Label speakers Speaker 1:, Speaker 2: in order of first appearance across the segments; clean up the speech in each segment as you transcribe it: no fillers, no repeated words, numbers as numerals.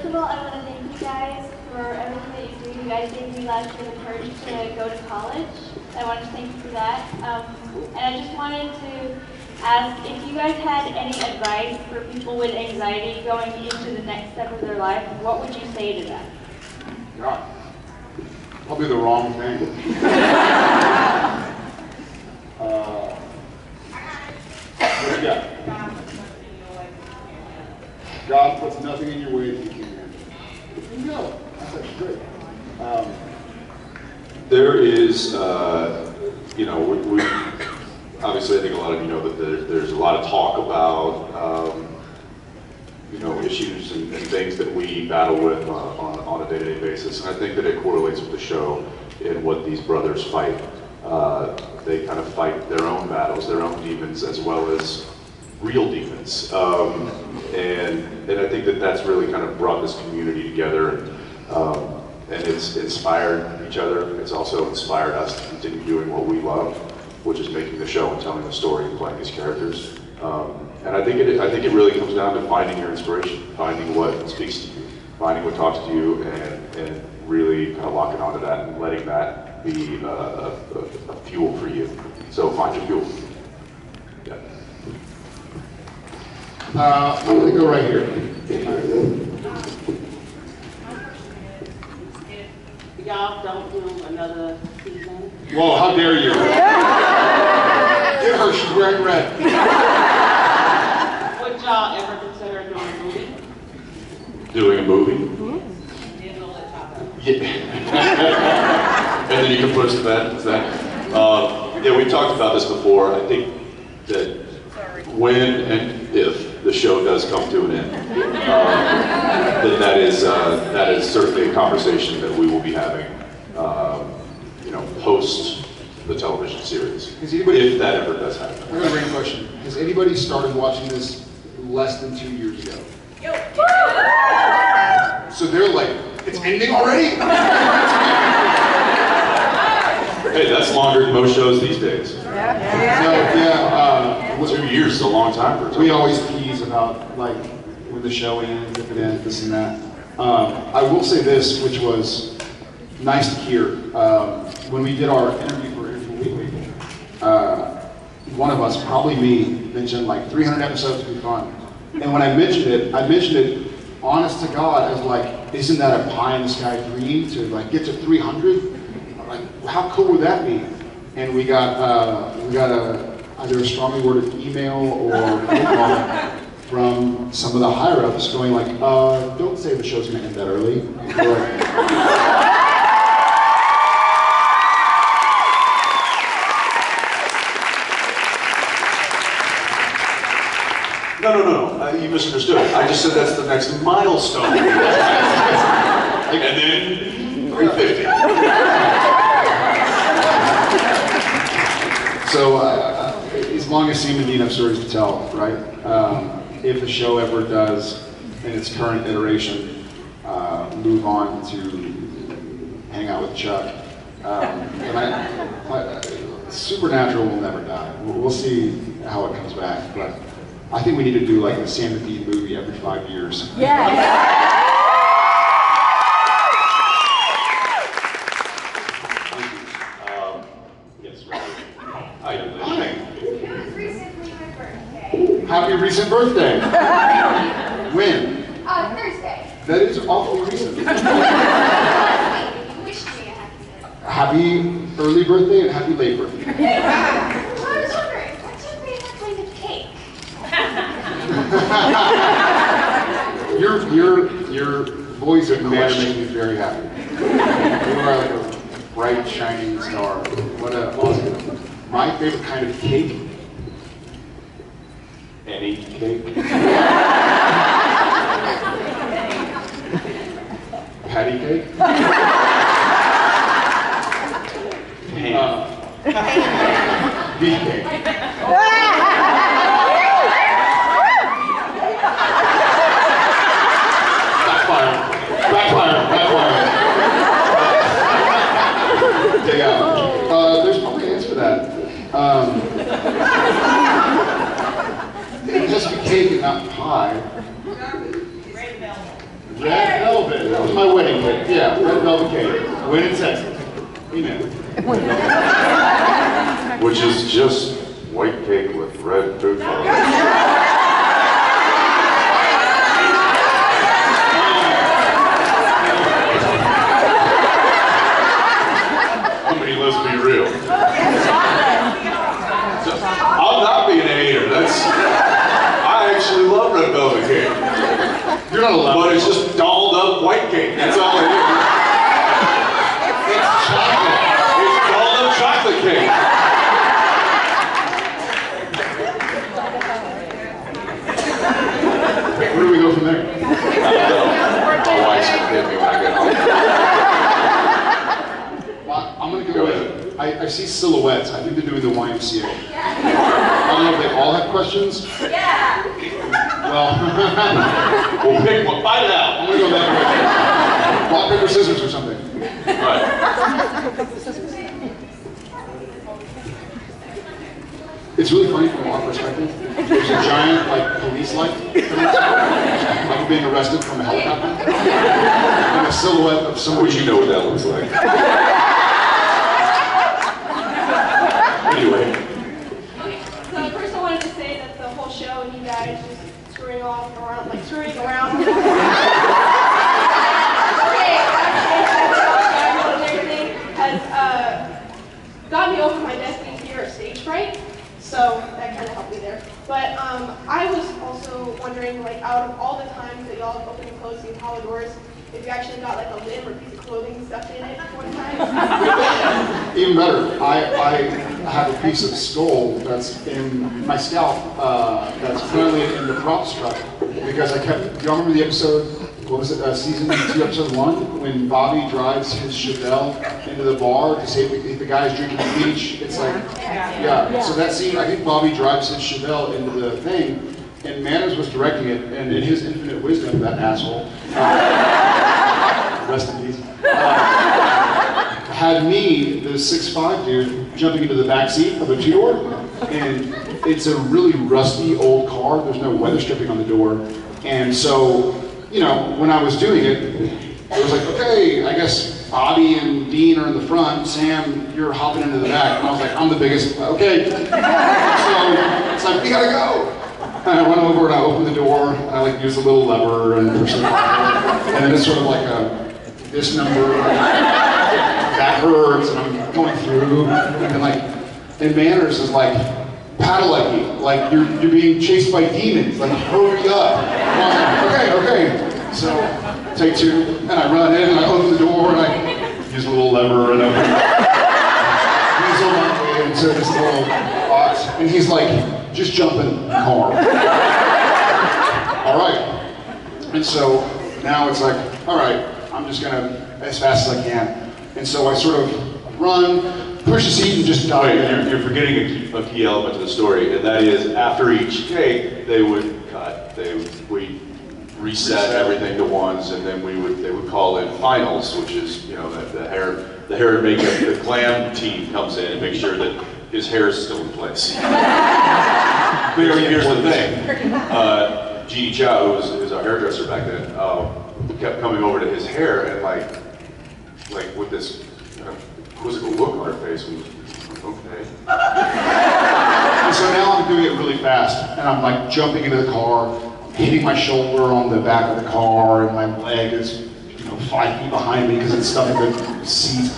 Speaker 1: first of all, I want to thank you guys for everything that you do. You guys gave me last year the courage to go to college. I want to thank you for that. And I just wanted to ask if you guys had any advice for people with anxiety going into the next step of their life, what would you say to them?
Speaker 2: God, probably the wrong thing. What you got? God puts nothing in your way that you can't handle. There you go. That's actually great.
Speaker 3: There is, you know, we obviously I think a lot of you know that there's a lot of talk about, you know, issues and things that we battle with on a day-to-day basis, and I think that it correlates with the show in what these brothers fight. They kind of fight their own battles, their own demons, as well as real demons, and I think that that's really kind of brought this community together, and it's inspired each other. It's also inspired us to continue doing what we love, which is making the show and telling the story and playing these characters. And I think it really comes down to finding your inspiration, finding what speaks to you, finding what talks to you, and really kind of locking onto that and letting that be a fuel for you. So find your fuel. Yeah.
Speaker 2: I'm going to go right here.
Speaker 4: Y'all don't do another season.
Speaker 2: Whoa, how dare you? Get her, she's wearing red.
Speaker 4: Would y'all ever consider doing a movie?
Speaker 3: Doing a movie? Yeah. And then you can push to that. Is that? Yeah, we've talked about this before. I think that when and if the show does come to an end, that is certainly a conversation that we will be having, you know, post the television series, if that ever does happen.
Speaker 2: I got a random question. Has anybody started watching this less than 2 years ago? So they're like, it's ending already?
Speaker 3: Hey, that's longer than most shows these days.
Speaker 2: Yeah.
Speaker 3: 2 years is a long time for a
Speaker 2: we always tease about like when the show ends, if it ends, this and that. I will say this, which was nice to hear. When we did our interview for Interview Weekly, one of us, probably me, mentioned like 300 episodes would be fun. And when I mentioned it honest to God, as like, isn't that a pie in the sky dream to like get to 300? Like, how cool would that be? And we got either a strongly worded email or phone call from some of the higher ups going like, don't say the show's gonna end that early.
Speaker 3: No, you misunderstood. I just said that's the next milestone. And then 350.
Speaker 2: So, as long as Sam and Dean have stories to tell, right? If the show ever does, in its current iteration, move on to hang out with Chuck, Supernatural will never die. We'll see how it comes back, but I think we need to do like a Sam and Dean movie every 5 years.
Speaker 5: Yeah.
Speaker 2: Happy recent birthday. When?
Speaker 1: Thursday.
Speaker 2: That is awfully recent.
Speaker 1: You wished me a
Speaker 2: Happy early birthday and happy late birthday.
Speaker 1: I was wondering, what's your favorite kind of cake?
Speaker 2: Your voice and manner make me very happy. You are like a bright, shining star. What a awesome. My favorite kind of cake.
Speaker 3: Any cake?
Speaker 2: Patty cake? Beef cake. Backfire. Yeah. There's probably an answer for that. It has to be cake and not pie. Red velvet. That was my wedding cake. Yeah, red velvet cake. Win in Texas. Amen.
Speaker 3: Which is just white cake with red food coloring. Somebody, let's be real. I'm not being a hater. I actually love red velvet cake.
Speaker 2: You're not allowed.
Speaker 3: But it's just dolled up white cake. That's all it is.
Speaker 2: It's chocolate.
Speaker 3: It's dolled up chocolate cake.
Speaker 2: Where do we go from there?
Speaker 3: My wife's gonna hit me when I get home.
Speaker 2: Well, I'm gonna go with. I see silhouettes. I think they're doing the YMCA. I don't know if they all have questions.
Speaker 1: Yeah.
Speaker 2: Well,
Speaker 3: We'll pick one. Find it out.
Speaker 2: I'm gonna go that way. Rock, paper, scissors or something.
Speaker 3: Right.
Speaker 2: It's really funny from our perspective. There's a giant, like, police light, like being arrested from a helicopter, and a silhouette of somebody.
Speaker 3: Would you know what that looks like? Anyway.
Speaker 1: Okay, so first I wanted to say that the whole show and you guys just screwing around, has got me over my destiny fear of stage fright. So that kind of helped me there. But I was also wondering, like, out of all the times that y'all have opened and closed the Apollo doors, if you actually got like a limb or piece of clothing stuffed in it one time.
Speaker 2: Even better, I have a piece of skull that's in my scalp that's currently in the props truck because I kept. Do y'all remember the episode? What was it? Season 2, episode 1, when Bobby drives his Chevelle into the bar to see if the guy's drinking the beach. It's like, yeah. So that scene, I think Bobby drives his Chevelle into the thing, and Manners was directing it, and in his infinite wisdom, that asshole, rest in peace, had me, the 6'5" dude, jumping into the back seat of a two-door, and it's a really rusty old car. There's no weather stripping on the door, and so. You know, when I was doing it, it was like, okay, I guess Bobby and Dean are in the front, Sam, you're hopping into the back. And I was like, I'm the biggest, okay. So it's like, we gotta go. And I went over and I opened the door, and I like used a little lever and pushed the button. And then it's sort of like this number, that hurts, and I'm going through, and Manners is like, paddle like you, like you're being chased by demons, like hurry up. And I was like, okay. So take 2, and I run in and I open the door and I use a little lever and I weasel my way into this little box. And he's like, just jump in the car. All right. And so now it's like, all right, I'm just gonna, as fast as I can. And so I sort of run, push the seat and just dive
Speaker 3: Wait,
Speaker 2: in.
Speaker 3: you're forgetting a key element to the story, and that is after each take, they would cut. We reset everything to ones, and then they would call in finals, which is the hair and makeup, the glam team comes in and makes sure that his hair is still in place. Here's the thing, Jeannie Chow, who was our hairdresser back then, kept coming over to his hair and like with this quizzical look on her face. And okay.
Speaker 2: And so now I'm doing it really fast, and I'm like jumping into the car, hitting my shoulder on the back of the car, and my leg is 5 feet behind me because it's stuck in the seat,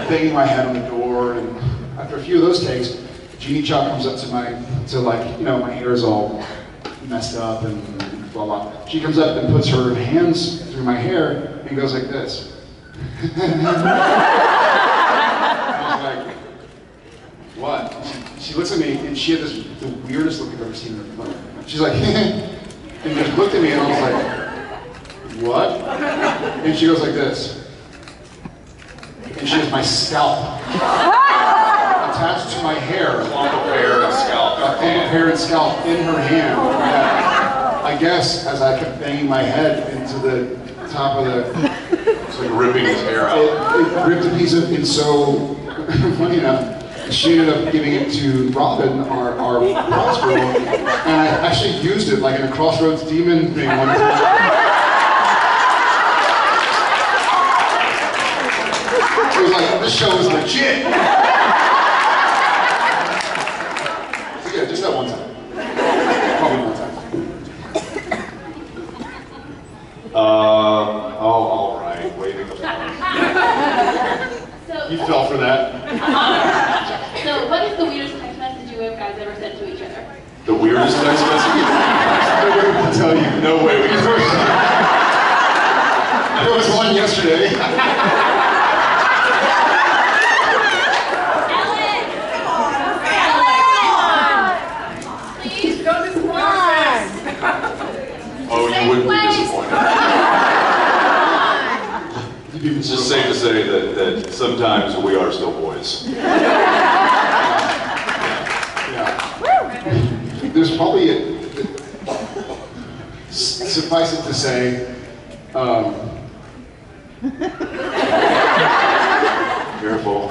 Speaker 2: banging my head on the door. And after a few of those takes, Jeannie Chow comes up to my hair is all messed up and blah blah. She comes up and puts her hands through my hair and goes like this. What? She looks at me and she had the weirdest look I've ever seen in her life. She's like, and just looked at me and I was like, what? And she goes like this. And she has my scalp attached to my hair.
Speaker 3: Clump of hair and scalp.
Speaker 2: A clump of hair and scalp in her hand. Yeah. I guess as I kept banging my head into the top of the...
Speaker 3: It's like ripping his hair out.
Speaker 2: It ripped a piece of, and so, funny enough, she ended up giving it to Robin, our props girl, and I actually used it like in a Crossroads Demon thing one time. It was like, this show is legit. So yeah, just that one time. Probably one time.
Speaker 3: All right, waving the flag.
Speaker 1: So,
Speaker 2: You fell for that.
Speaker 1: so what is the weirdest text message you guys ever sent to each other?
Speaker 3: The weirdest text message?
Speaker 2: No way we can tell you.
Speaker 3: No way we can tell you.
Speaker 2: There was one yesterday.
Speaker 1: Please don't disappoint us.
Speaker 3: Oh, you wouldn't be disappointed. It's just safe to say that sometimes we are still boys.
Speaker 2: Yeah. There's probably suffice it to say,
Speaker 3: Careful.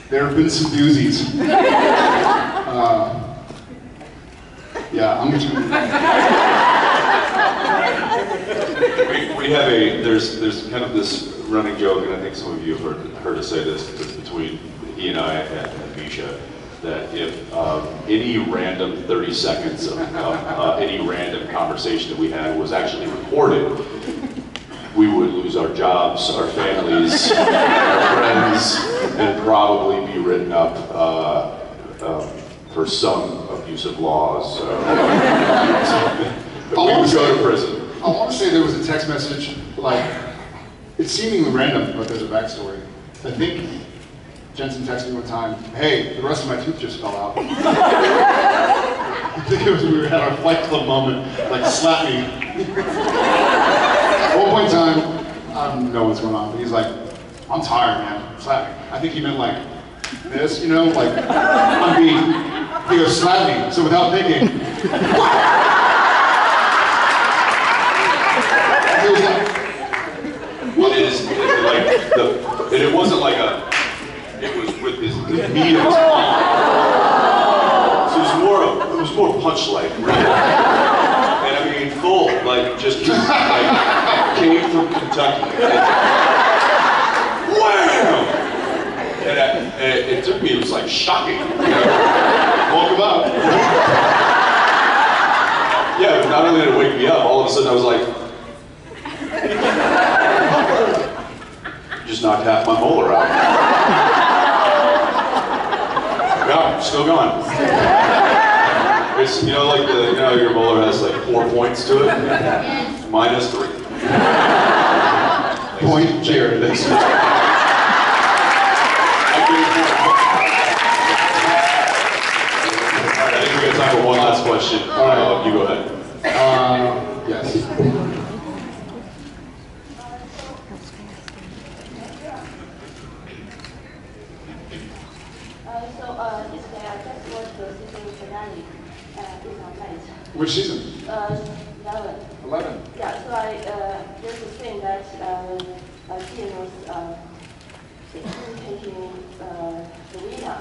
Speaker 2: there have been some doozies. Yeah, I'm just
Speaker 3: We have there's kind of this running joke, and I think some of you have heard us say this between he and I and Misha, that if any random 30 seconds of any random conversation that we had was actually recorded, we would lose our jobs, our families, our friends, and probably be written up for some abusive laws. We would go to prison.
Speaker 2: I want to say there was a text message, like, it's seemingly random, but there's a backstory. I think Jensen texted me one time, hey, the rest of my tooth just fell out. I think it was when we had our Fight Club moment, like, slap me. At one point in time, I don't know what's going on, but he's like, I'm tired, man, slap me. I think he meant like this, you know, like, I'm being, he goes, slap me. So without thinking,
Speaker 3: It is like and it wasn't like it was with his meat of his palm. So it was more punch-like, really. And I mean, full, like, just like, came from Kentucky. Wham! And it took me, it was like shocking. You know? Woke him up. Yeah, but not only did it wake me up, all of a sudden I was like, just knocked half my molar out. Gone, still gone. It's, you know, like your molar has like 4 points to it. Mine has 3.
Speaker 2: point Jared.
Speaker 3: I think we got time for one last question. You go ahead.
Speaker 2: Yes.
Speaker 4: Yesterday I just watched the season finale in our night.
Speaker 2: Which season?
Speaker 4: 11.
Speaker 2: 11.
Speaker 4: Yeah, so there's a thing that Ian was taking the winner.